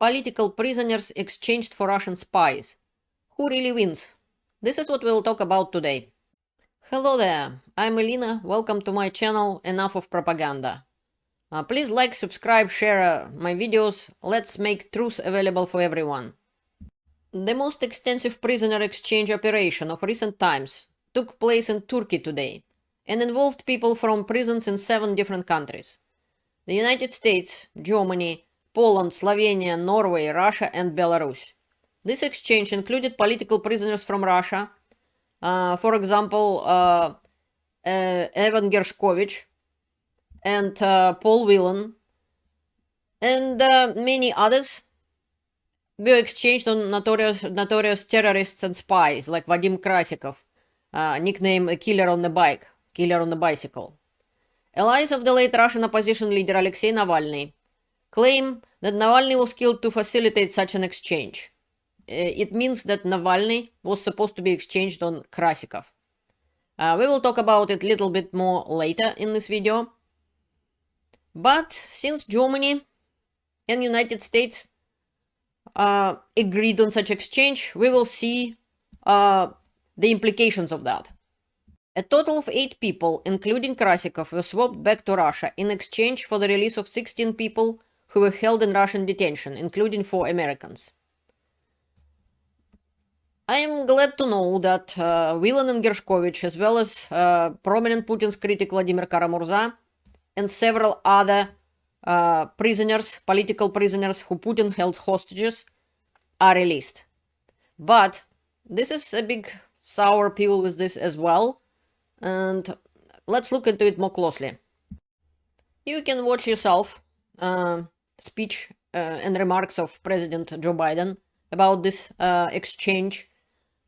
Political prisoners exchanged for Russian spies. Who really wins? This is what we'll talk about today. Hello there, I'm Elena, welcome to my channel Enough of Propaganda. Please like, subscribe, share my videos, let's make truth available for everyone. The most extensive prisoner exchange operation of recent times took place in Turkey today and involved people from prisons in 7 different countries. The United States, Germany, Poland, Slovenia, Norway, Russia and Belarus. This exchange included political prisoners from Russia, for example, Evan Gershkovich and Paul Whelan, and many others were exchanged on notorious terrorists and spies like Vadim Krasikov, nicknamed a killer on the bicycle. Allies of the late Russian opposition leader Alexei Navalny claim that Navalny was killed to facilitate such an exchange. It means that Navalny was supposed to be exchanged on Krasikov. We will talk about it a little bit more later in this video. But since Germany and United States agreed on such exchange, we will see the implications of that. A total of 8 people, including Krasikov, were swapped back to Russia in exchange for the release of 16 people who were held in Russian detention, including 4 Americans. I am glad to know that Whelan and Gershkovich, as well as prominent Putin's critic Vladimir Kara-Murza, and several other political prisoners who Putin held hostages, are released. But this is a big sour pill with this as well, and let's look into it more closely. You can watch yourself speech and remarks of President Joe Biden about this exchange.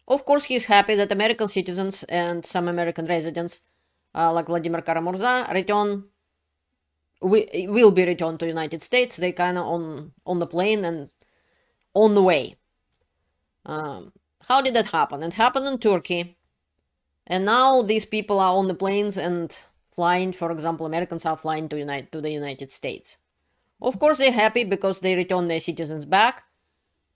Of course, he's happy that American citizens and some American residents, like Vladimir Kara-Murza, will be returned to the United States. They kind of on the plane and on the way. How did that happen? It happened in Turkey. And now these people are on the planes and flying. For example, Americans are flying to the United States. Of course, they're happy because they returned their citizens back.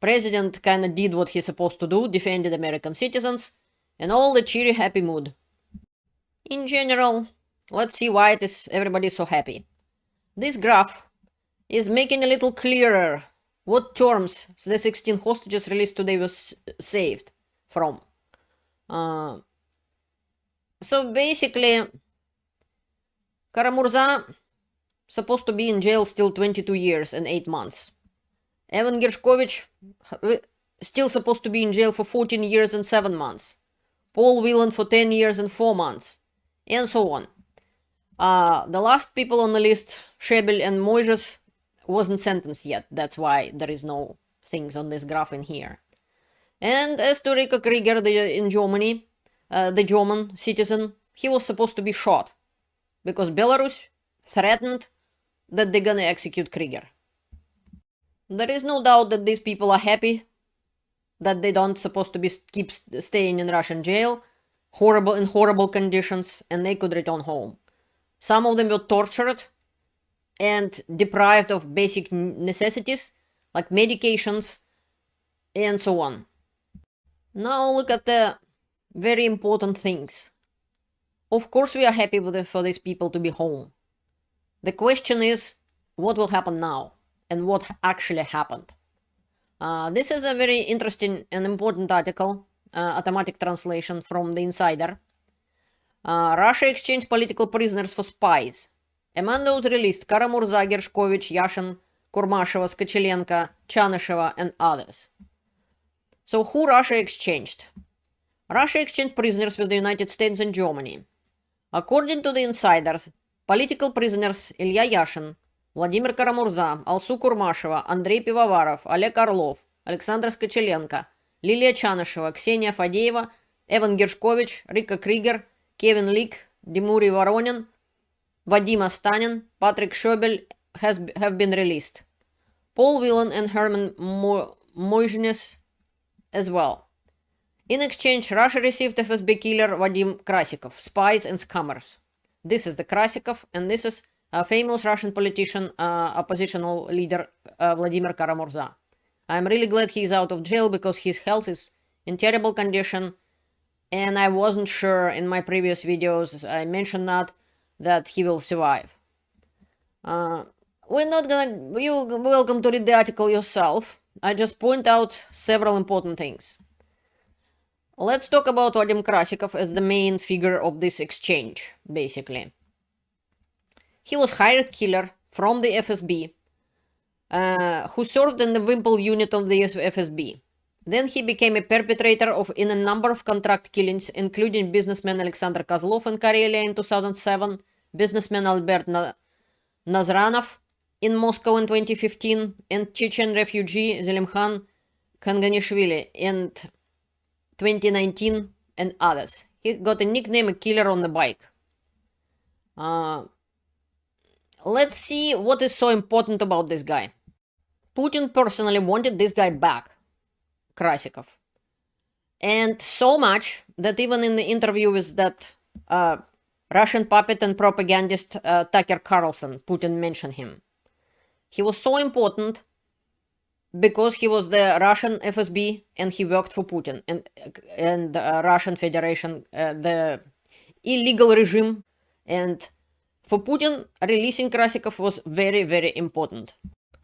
President kind of did what he's supposed to do, defended American citizens, and all the cheery, happy mood. In general, let's see why everybody is so happy. This graph is making a little clearer what terms the 16 hostages released today was saved from. So basically, Kara-Murza supposed to be in jail still 22 years and 8 months. Evan Gershkovich still supposed to be in jail for 14 years and 7 months. Paul Whelan for 10 years and 4 months. And so on. The last people on the list, Shebel and Moises, wasn't sentenced yet. That's why there is no things on this graph in here. And as to Rika Krieger in Germany, the German citizen, he was supposed to be shot. Because Belarus threatened that they're gonna execute Krieger. There is no doubt that these people are happy that they don't supposed to keep staying in Russian jail, in horrible conditions, and they could return home. Some of them were tortured and deprived of basic necessities like medications and so on. Now look at the very important things. Of course we are happy for these people to be home. The question is, what will happen now? And what actually happened. This is a very interesting and important article, automatic translation from The Insider. Russia exchanged political prisoners for spies. Among those released, Kara-Murza, Gershkovich, Yashin, Kurmasheva, Tkachenko, Chanysheva, and others. So who Russia exchanged? Russia exchanged prisoners with the United States and Germany. According to The Insiders, political prisoners Ilya Yashin, Vladimir Kara-Murza, Alsu Kurmasheva, Andrei Pivovarov, Oleg Orlov, Alexander Tkachenko, Lilia Chanysheva, Ksenia Fadeeva, Evan Gershkovich, Rika Krieger, Kevin Leak, Dmitry Voronin, Vadim Astanin, Patrick Shebel have been released. Paul Whelan and Herman Moizhnes as well. In exchange, Russia received FSB killer Vadim Krasikov, spies and scammers. This is the Krasikov, and this is a famous Russian politician, oppositional leader Vladimir Kara-Murza. I'm really glad he's out of jail because his health is in terrible condition. And I wasn't sure in my previous videos, I mentioned that he will survive. We're not gonna... You're welcome to read the article yourself. I just point out several important things. Let's talk about Vadim Krasikov as the main figure of this exchange, basically. He was hired killer from the FSB, who served in the Wimpel unit of the FSB. Then he became a perpetrator in a number of contract killings, including businessman Alexander Kozlov in Karelia in 2007, businessman Albert Nazranov in Moscow in 2015, and Chechen refugee Zelimkhan Kanganishvili in 2019, and others. He got a nickname, a killer on the bike. Let's see what is so important about this guy. Putin personally wanted this guy back, Krasikov. And so much that even in the interview with that Russian puppet and propagandist Tucker Carlson, Putin mentioned him. He was so important because he was the Russian FSB and he worked for Putin and the Russian Federation, the illegal regime. And for Putin, releasing Krasikov was very, very important.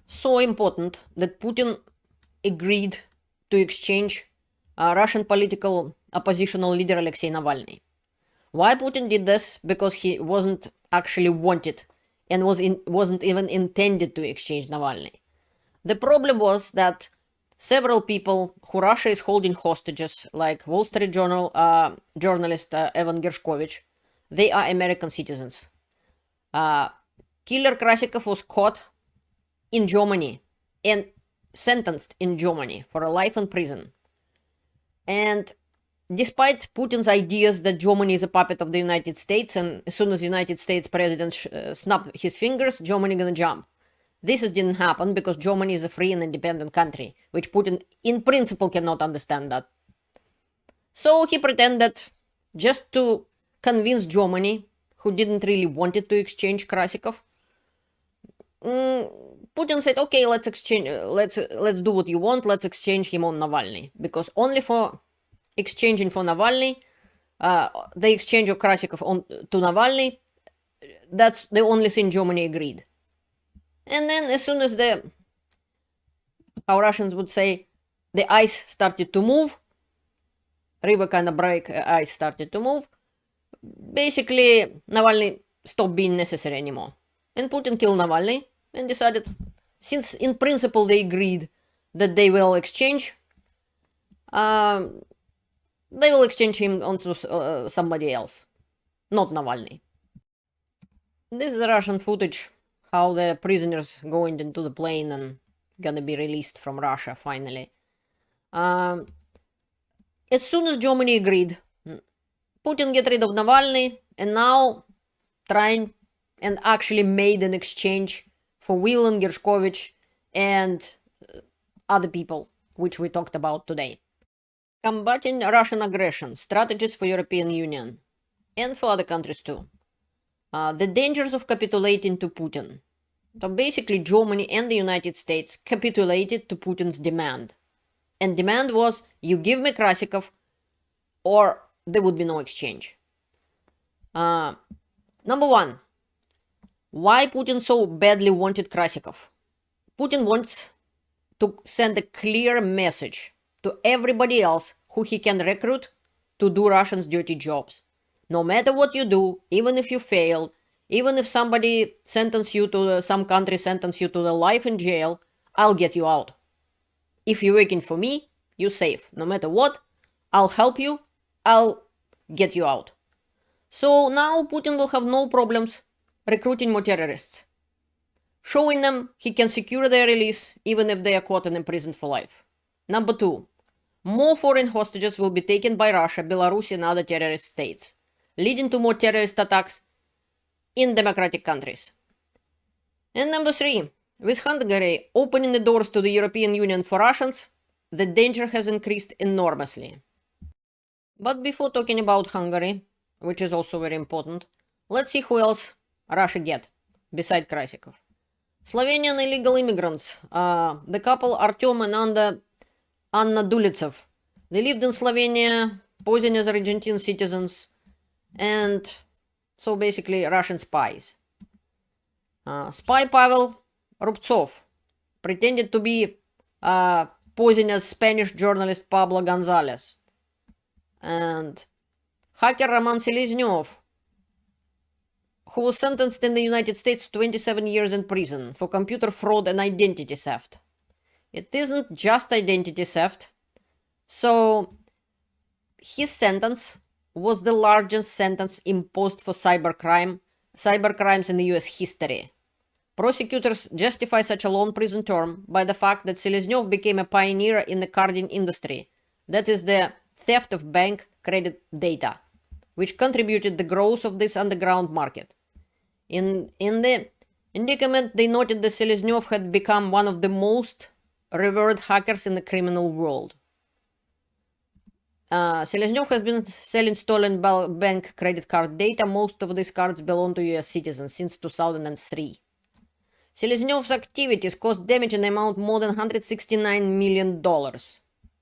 So important that Putin agreed to exchange Russian political oppositional leader Alexei Navalny. Why Putin did this? Because he wasn't actually wanted and wasn't even intended to exchange Navalny. The problem was that several people who Russia is holding hostages, like Wall Street Journal journalist Evan Gershkovich, they are American citizens. Killer Krasikov was caught in Germany and sentenced in Germany for a life in prison. And despite Putin's ideas that Germany is a puppet of the United States, and as soon as the United States president snaps his fingers, Germany gonna jump. This didn't happen because Germany is a free and independent country, which Putin in principle cannot understand that. So he pretended just to convince Germany, who didn't really want it to exchange Krasikov. Putin said, okay, let's exchange, let's do what you want, let's exchange him on Navalny. Because only for exchanging for Navalny, the exchange of Krasikov to Navalny, that's the only thing Germany agreed. And then as soon as how Russians would say, the ice started to move, river kind of break, ice started to move, basically Navalny stopped being necessary anymore. And Putin killed Navalny and decided, since in principle they agreed that they will exchange, they will exchange him onto somebody else, not Navalny. This is Russian footage, how the prisoners going into the plane and gonna be released from Russia finally. As soon as Germany agreed, Putin get rid of Navalny and now trying and actually made an exchange for Whelan, Gershkovich, and other people, which we talked about today. Combating Russian aggression, strategies for European Union, and for other countries too. The dangers of capitulating to Putin. So basically Germany and the United States capitulated to Putin's demand. And demand was, you give me Krasikov or there would be no exchange. Number one, why Putin so badly wanted Krasikov? Putin wants to send a clear message to everybody else who he can recruit to do Russians' dirty jobs. No matter what you do, even if you fail, even if somebody sentence you to some country sentence you to the life in jail, I'll get you out. If you're working for me, you're safe. No matter what, I'll help you, I'll get you out. So now Putin will have no problems recruiting more terrorists, showing them he can secure their release even if they are caught and imprisoned for life. Number two, more foreign hostages will be taken by Russia, Belarus, and other terrorist states, leading to more terrorist attacks in democratic countries. And number three, with Hungary opening the doors to the European Union for Russians, the danger has increased enormously. But before talking about Hungary, which is also very important, let's see who else Russia get, beside Krasikov. Slovenian illegal immigrants. The couple Artyom and Anna Dulitsev. They lived in Slovenia, posing as Argentine citizens, and so basically Russian spies. Spy Pavel Rubtsov pretended to be posing as Spanish journalist Pablo Gonzalez. And hacker Roman Seleznov, who was sentenced in the United States to 27 years in prison for computer fraud and identity theft. It isn't just identity theft. So his sentence was the largest sentence imposed for cybercrimes in the US history. Prosecutors justify such a long prison term by the fact that Seleznov became a pioneer in the carding industry, that is the theft of bank credit data, which contributed the growth of this underground market. In the indictment, they noted that Seleznov had become one of the most revered hackers in the criminal world. Seleznov has been selling stolen bank credit card data. Most of these cards belong to US citizens since 2003. Seleznyov's activities caused damage in the amount more than $169 million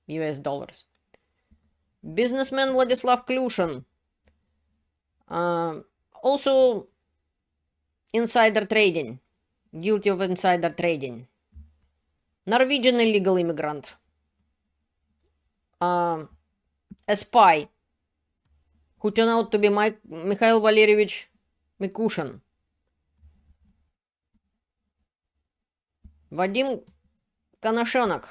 US dollars. Businessman Vladislav Klyushin, also insider trading, guilty of insider trading. Norwegian illegal immigrant, a spy who turned out to be Mikhail Valerievich Mikushin. Vadim Krasikov,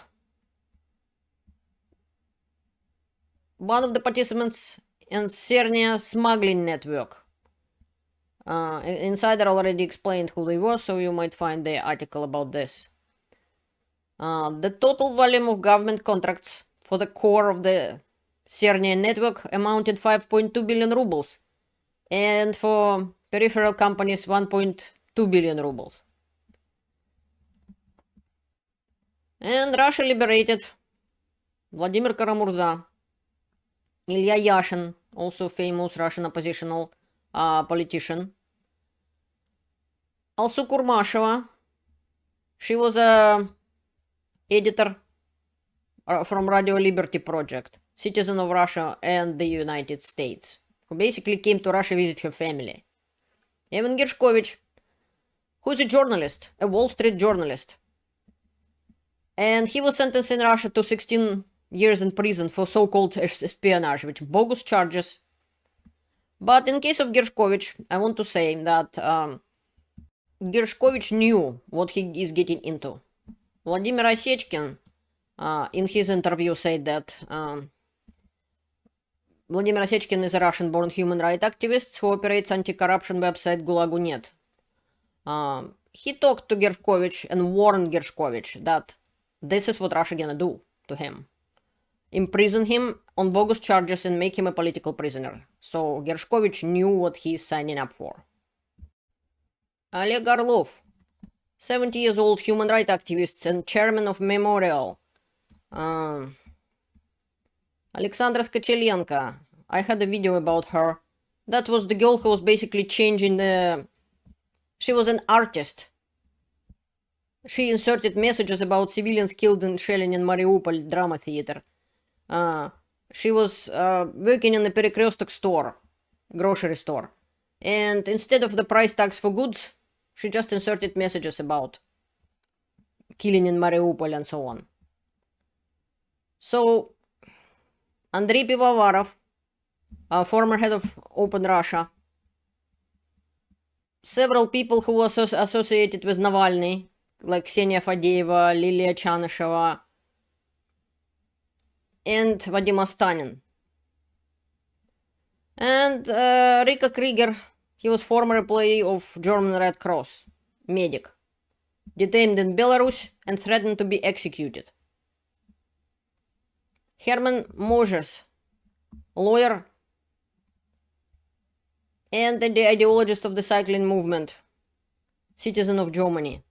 one of the participants in Cernia smuggling network. Insider already explained who they were, so you might find the article about this. The total volume of government contracts for the core of the Cernia network amounted 5.2 billion rubles, and for peripheral companies 1.2 billion rubles. And Russia liberated Vladimir Kara-Murza, Ilya Yashin, also famous Russian oppositional politician. Also Kurmasheva, she was a editor from Radio Liberty Project, citizen of Russia and the United States, who basically came to Russia to visit her family. Evan Gershkovich, who is a journalist, a Wall Street journalist. And he was sentenced in Russia to 16 years in prison for so-called espionage, which bogus charges. But in case of Gershkovich, I want to say that Gershkovich knew what he is getting into. Vladimir Osechkin, in his interview, said that Vladimir Osechkin is a Russian-born human rights activist who operates anti-corruption website Gulagu.net. He talked to Gershkovich and warned Gershkovich that this is what Russia gonna do to him. Imprison him on bogus charges and make him a political prisoner. So Gershkovich knew what he's signing up for. Oleg Orlov, 70 years old human rights activist and chairman of Memorial. Alexandra Skachelenko, I had a video about her. That was the girl who was basically changing the... She was an artist. She inserted messages about civilians killed in shelling in Mariupol drama theater. She was working in a Перекресток store, grocery store. And instead of the price tags for goods, she just inserted messages about killing in Mariupol and so on. So, Andrei Pivovarov, former head of Open Russia, several people who were associated with Navalny, like Ksenia Fadeeva, Lilia Chanysheva, and Vadim Astanin. And Rika Krieger, he was former employee of German Red Cross, medic, detained in Belarus and threatened to be executed. Herman Moses, lawyer and the ideologist of the cycling movement, citizen of Germany,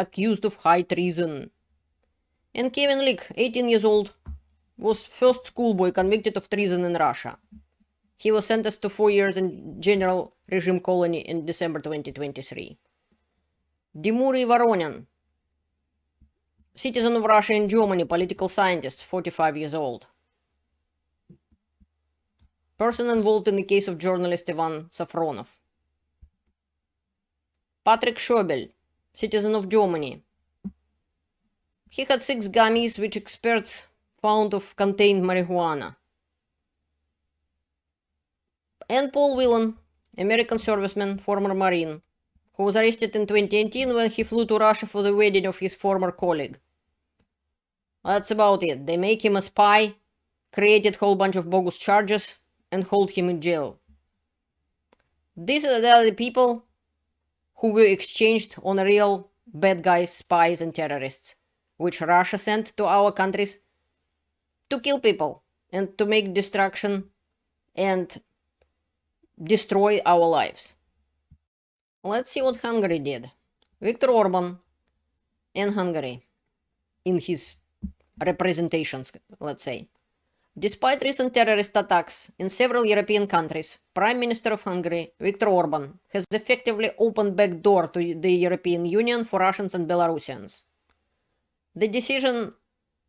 accused of high treason. And Kevin Lick, 18 years old, was first schoolboy convicted of treason in Russia. He was sentenced to 4 years in general regime colony in December 2023. Dimury Voronin, citizen of Russia and Germany, political scientist, 45 years old. Person involved in the case of journalist Ivan Safronov. Patrick Schobel, citizen of Germany. He had 6 gummies which experts found of contained marijuana. And Paul Whelan, American serviceman, former Marine, who was arrested in 2018 when he flew to Russia for the wedding of his former colleague. That's about it. They make him a spy, created a whole bunch of bogus charges, and hold him in jail. These are the people who were exchanged on real bad guys, spies, and terrorists, which Russia sent to our countries to kill people and to make destruction and destroy our lives. Let's see what Hungary did. Viktor Orban in Hungary, in his representations, let's say. Despite recent terrorist attacks in several European countries, Prime Minister of Hungary, Viktor Orban, has effectively opened back door to the European Union for Russians and Belarusians. The decision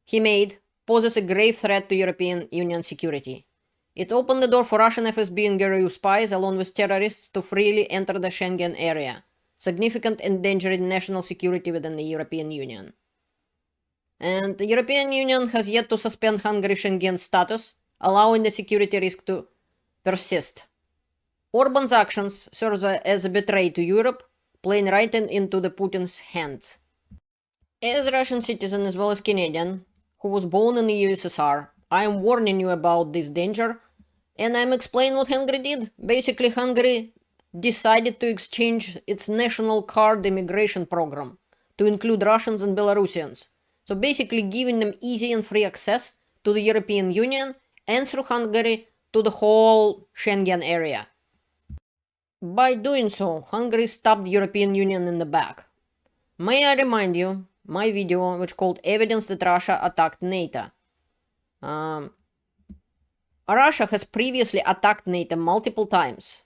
he made poses a grave threat to European Union security. It opened the door for Russian FSB and GRU spies, along with terrorists, to freely enter the Schengen area, significantly endangering national security within the European Union. And the European Union has yet to suspend Hungary's Schengen status, allowing the security risk to persist. Orban's actions serve as a betray to Europe, playing right into the Putin's hands. As a Russian citizen as well as Canadian, who was born in the USSR, I am warning you about this danger, and I'm explaining what Hungary did. Basically, Hungary decided to exchange its national card immigration program to include Russians and Belarusians. So basically giving them easy and free access to the European Union and through Hungary to the whole Schengen area. By doing so, Hungary stabbed the European Union in the back. May I remind you, my video which called Evidence that Russia attacked NATO. Russia has previously attacked NATO multiple times.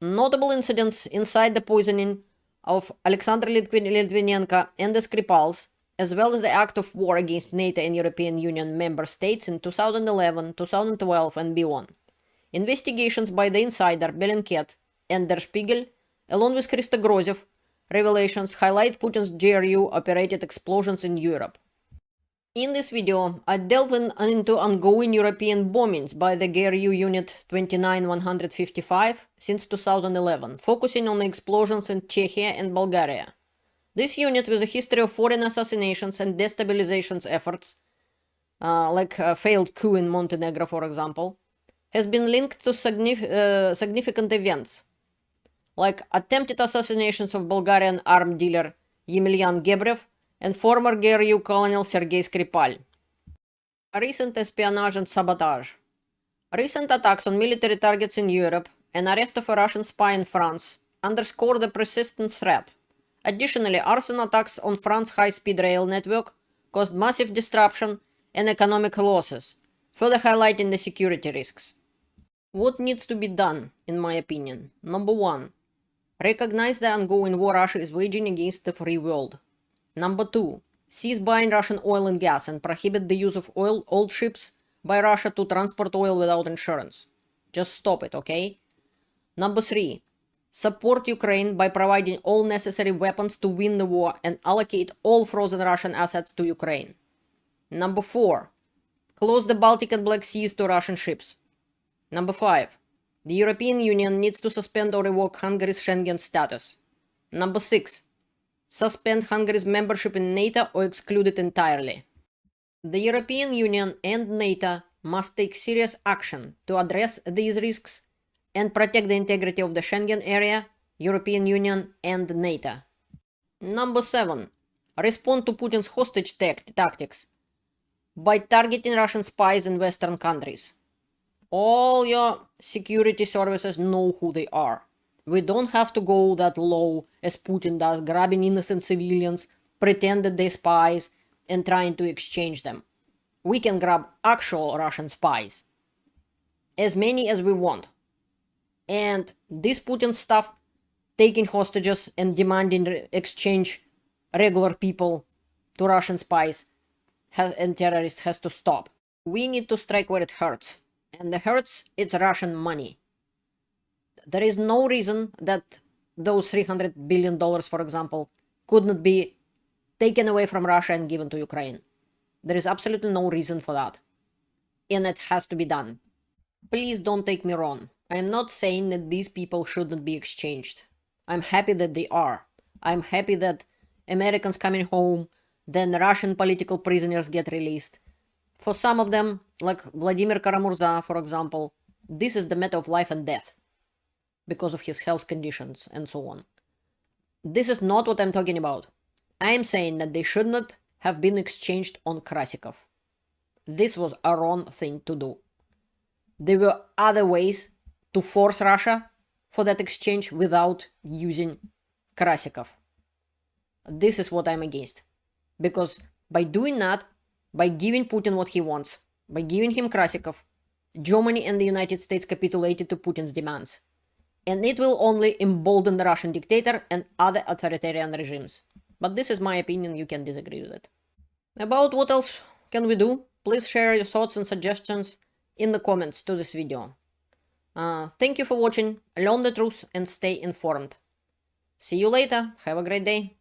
Notable incidents inside the poisoning of Alexander Litvinenko and the Skripals, as well as the act of war against NATO and European Union member states in 2011, 2012 and beyond. Investigations by the insider Bellingcat and Der Spiegel, along with Christo Grozhev, revelations highlight Putin's GRU-operated explosions in Europe. In this video, I delve into ongoing European bombings by the GRU Unit 29155 since 2011, focusing on the explosions in Czechia and Bulgaria. This unit, with a history of foreign assassinations and destabilization efforts, like a failed coup in Montenegro, for example, has been linked to significant events, like attempted assassinations of Bulgarian arms dealer Yemельyan Gebrev and former GRU colonel Sergei Skripal. Recent espionage and sabotage. Recent attacks on military targets in Europe and arrest of a Russian spy in France underscore the persistent threat. Additionally, arson attacks on France's high-speed rail network caused massive disruption and economic losses, further highlighting the security risks. What needs to be done, in my opinion? Number 1. Recognize the ongoing war Russia is waging against the free world. Number 2. Cease buying Russian oil and gas and prohibit the use of old ships by Russia to transport oil without insurance. Just stop it, okay? Number 3. Support Ukraine by providing all necessary weapons to win the war and allocate all frozen Russian assets to Ukraine. Number 4. Close the Baltic and Black Seas to Russian ships. Number 5. The European Union needs to suspend or revoke Hungary's Schengen status. Number 6. Suspend Hungary's membership in NATO or exclude it entirely. The European Union and NATO must take serious action to address these risks and protect the integrity of the Schengen area, European Union, and NATO. Number 7. Respond to Putin's hostage tactics by targeting Russian spies in Western countries. All your security services know who they are. We don't have to go that low as Putin does, grabbing innocent civilians, pretend that they're spies, and trying to exchange them. We can grab actual Russian spies. As many as we want. And this Putin stuff taking hostages and demanding exchange regular people to Russian spies and terrorists has to stop. We need to strike where it hurts. And the hurts, it's Russian money. There is no reason that those $300 billion, for example, could not be taken away from Russia and given to Ukraine. There is absolutely no reason for that. And it has to be done. Please don't take me wrong. I am not saying that these people shouldn't be exchanged. I'm happy that they are. I'm happy that Americans coming home, then Russian political prisoners get released. For some of them, like Vladimir Kara-Murza, for example, this is the matter of life and death because of his health conditions and so on. This is not what I'm talking about. I'm saying that they should not have been exchanged on Krasikov. This was a wrong thing to do. There were other ways to force Russia for that exchange without using Krasikov. This is what I'm against. Because by doing that, by giving Putin what he wants, by giving him Krasikov, Germany and the United States capitulated to Putin's demands. And it will only embolden the Russian dictator and other authoritarian regimes. But this is my opinion, you can disagree with it. About what else can we do? Please share your thoughts and suggestions in the comments to this video. Thank you for watching, learn the truth and stay informed. See you later, have a great day.